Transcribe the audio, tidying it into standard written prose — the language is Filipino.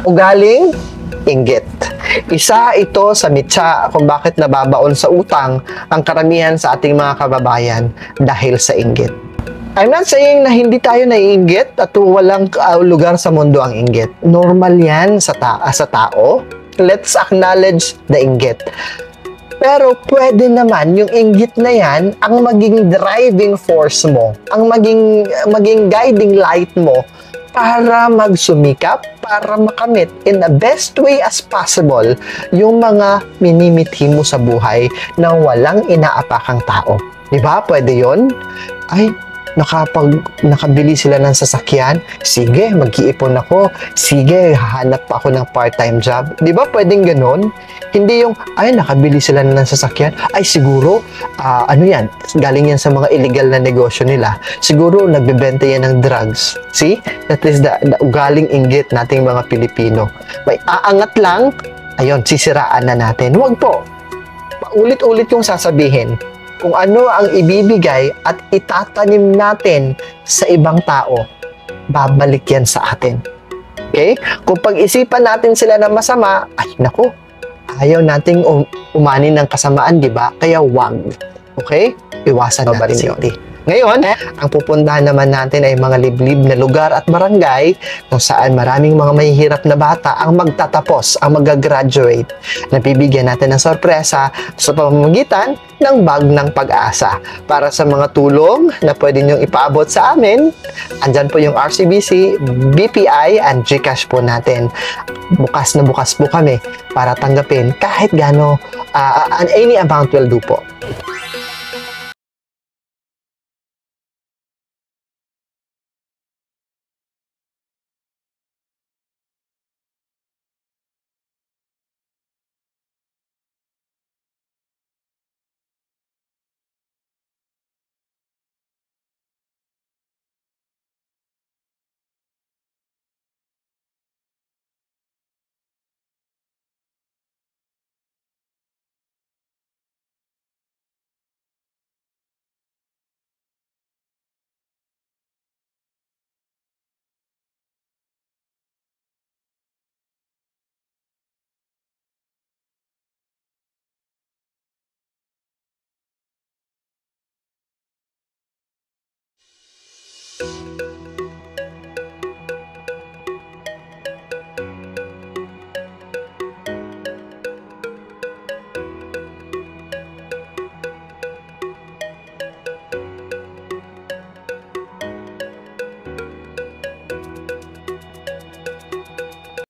Ugaling inggit. Isa ito sa mitsa kung bakit nababaon sa utang ang karamihan sa ating mga kababayan dahil sa inggit. I'm not saying na hindi tayo naiinggit at walang lugar sa mundo ang inggit. Normal yan sa tao. Let's acknowledge the inggit. Pero pwede naman yung inggit na yan ang maging driving force mo, ang maging guiding light mo para magsumikap, para makamit in the best way as possible yung mga minimithi mo sa buhay na walang inaapakang tao. Diba? Pwede yun? Ay, nakabili sila ng sasakyan, sige, mag-iipon ako, sige, hahanap pa ako ng part-time job. Di ba pwedeng ganun? Hindi yung, ay, nakabili sila ng sasakyan, ay, siguro, ano yan, galing yan sa mga illegal na negosyo nila. Siguro, nagbebenta yan ng drugs. See? That is the ugaling inggit nating mga Pilipino. May aangat lang, ayun, sisiraan na natin. Huwag po. Paulit-ulit yung sasabihin. Kung ano ang ibibigay at itatanim natin sa ibang tao, babalik yan sa atin. Okay? Kung pag-isipan natin sila na masama, ay naku, ayaw nating umani ng kasamaan, di ba? Kaya wag. Okay? Iwasan natin yun. Ngayon, ang pupuntahan naman natin ay mga liblib na lugar at barangay kung saan maraming mga mahihirap na bata ang magtatapos, ang mag-graduate. Nabibigyan natin ng sorpresa sa pamamagitan ng bag ng pag-asa. Para sa mga tulong na pwede niyong ipaabot sa amin, andyan po yung RCBC, BPI, and GCash po natin. Bukas na bukas po kami para tanggapin kahit gaano, any amount will do po.